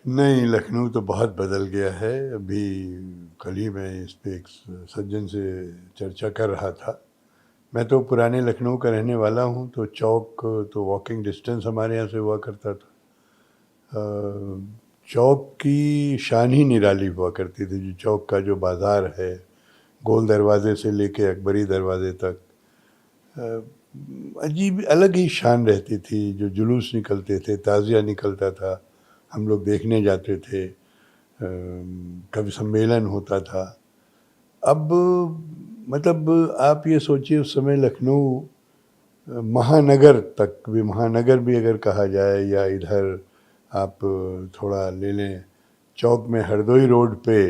नहीं, लखनऊ तो बहुत बदल गया है। अभी कल ही मैं इस पे एक सज्जन से चर्चा कर रहा था। मैं तो पुराने लखनऊ का रहने वाला हूँ, तो चौक तो वॉकिंग डिस्टेंस हमारे यहाँ से हुआ करता था। चौक की शान ही निराली हुआ करती थी। जो चौक का जो बाज़ार है, गोल दरवाजे से लेके अकबरी दरवाजे तक, अजीब अलग ही शान रहती थी। जो जुलूस निकलते थे, ताज़िया निकलता था, हम लोग देखने जाते थे, कवि सम्मेलन होता था। अब मतलब आप ये सोचिए, उस समय लखनऊ महानगर तक भी, महानगर भी अगर कहा जाए, या इधर आप थोड़ा ले लें, चौक में हरदोई रोड पे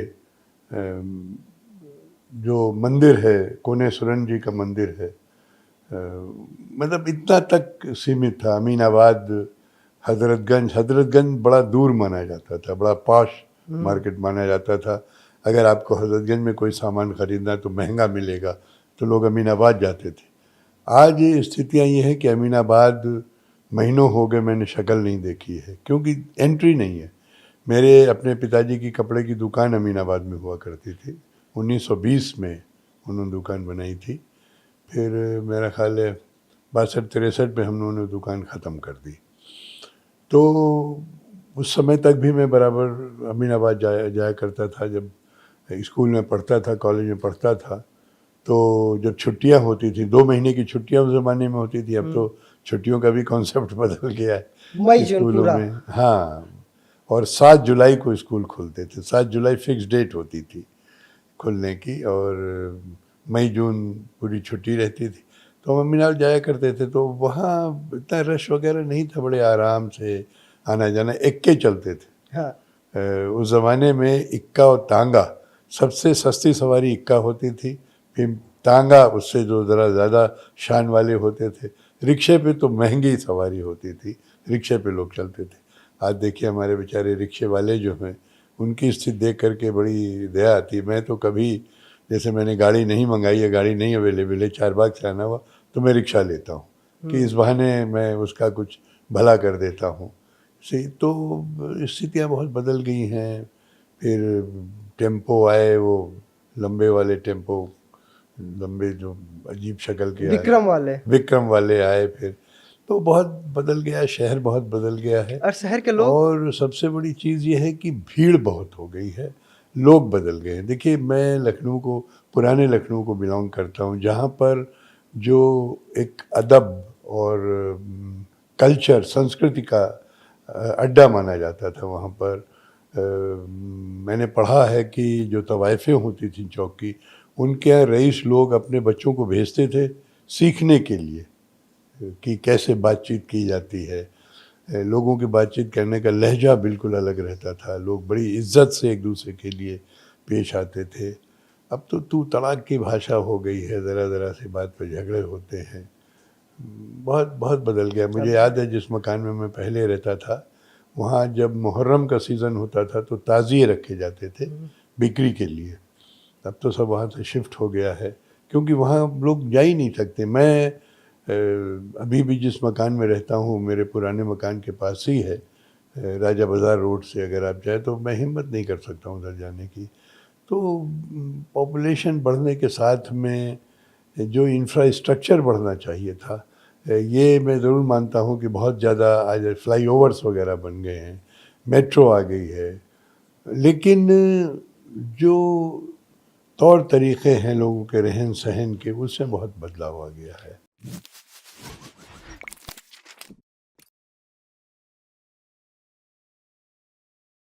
जो मंदिर है, कोनेश्वरन जी का मंदिर है, मतलब इतना तक सीमित था। अमीनाबाद, हजरतगंज, हजरतगंज बड़ा दूर माना जाता था, बड़ा पॉश मार्केट माना जाता था। अगर आपको हजरतगंज में कोई सामान खरीदना तो महंगा मिलेगा, तो लोग अमीनाबाद जाते थे। आज स्थितियाँ ये हैं कि अमीनाबाद महीनों हो गए मैंने शक्ल नहीं देखी है, क्योंकि एंट्री नहीं है। मेरे अपने पिताजी की कपड़े की दुकान अमीनाबाद में हुआ करती थी। 1920 में उन्होंने दुकान बनाई थी। फिर मेरा ख्याल है 62-63 में हम लोगों ने दुकान ख़त्म कर दी। तो उस समय तक भी मैं बराबर अमीनाबाद जाया जाया करता था। जब स्कूल में पढ़ता था, कॉलेज में पढ़ता था, तो जब छुट्टियां होती थी, 2 महीने की छुट्टियां उस ज़माने में होती थी। अब तो छुट्टियों का भी कॉन्सेप्ट बदल गया मई है जून स्कूलों पूरा। में। हाँ, और 7 जुलाई को स्कूल खुलते थे। 7 जुलाई फिक्स डेट होती थी खुलने की, और मई जून पूरी छुट्टी रहती थी। तो हम अमीनाबाद जाया करते थे, तो वहाँ इतना रश वगैरह नहीं था, बड़े आराम से आना जाना, इक्के चलते थे। हाँ। उस ज़माने में इक्का और तांगा, सबसे सस्ती सवारी इक्का होती थी। फिर तांगा, उससे जो ज़रा ज़्यादा शान वाले होते थे। रिक्शे पे तो महंगी सवारी होती थी, रिक्शे पे लोग चलते थे। आज देखिए हमारे बेचारे रिक्शे वाले जो हैं, उनकी स्थिति देख करके बड़ी दया आती है। मैं तो कभी, जैसे मैंने गाड़ी नहीं मंगाई है, गाड़ी नहीं अवेलेबल है, चारबाग से आना हुआ, तो मैं रिक्शा लेता हूँ कि इस बहाने मैं उसका कुछ भला कर देता हूँ। से तो स्थितियाँ बहुत बदल गई हैं। फिर टेम्पो आए, वो लंबे वाले टेम्पो, लंबे जो अजीब शक्ल के आए, विक्रम वाले। विक्रम वाले आए। फिर तो बहुत बदल गया है, शहर बहुत बदल गया है। और शहर के लोग। और सबसे बड़ी चीज़ ये है कि भीड़ बहुत हो गई है, लोग बदल गए हैं। देखिए, मैं लखनऊ को, पुराने लखनऊ को बिलोंग करता हूँ, जहाँ पर जो एक अदब और कल्चर, संस्कृति का अड्डा माना जाता था। वहाँ पर मैंने पढ़ा है कि जो तवाइफें होती थी चौक की, उनके यहाँ रईस लोग अपने बच्चों को भेजते थे सीखने के लिए कि कैसे बातचीत की जाती है। लोगों की बातचीत करने का लहजा बिल्कुल अलग रहता था। लोग बड़ी इज्जत से एक दूसरे के लिए पेश आते थे। अब तो तू तड़ाक की भाषा हो गई है, ज़रा ज़रा सी बात पर झगड़े होते हैं। बहुत बहुत बदल गया। मुझे याद है जिस मकान में मैं पहले रहता था, वहाँ जब मुहर्रम का सीज़न होता था तो ताज़िए रखे जाते थे बिक्री के लिए। अब तो सब वहाँ से शिफ्ट हो गया है, क्योंकि वहाँ लोग जा ही नहीं सकते। मैं अभी भी जिस मकान में रहता हूँ, मेरे पुराने मकान के पास ही है, राजा बाज़ार रोड से अगर आप जाए, तो मैं हिम्मत नहीं कर सकता हूँ उधर जाने की। तो पॉपुलेशन बढ़ने के साथ में जो इंफ्रास्ट्रक्चर बढ़ना चाहिए था, ये मैं ज़रूर मानता हूँ कि बहुत ज़्यादा आज फ्लाईओवर्स वगैरह बन गए हैं, मेट्रो आ गई है, लेकिन जो तौर तरीक़े हैं लोगों के रहन सहन के, उससे बहुत बदलाव आ गया है।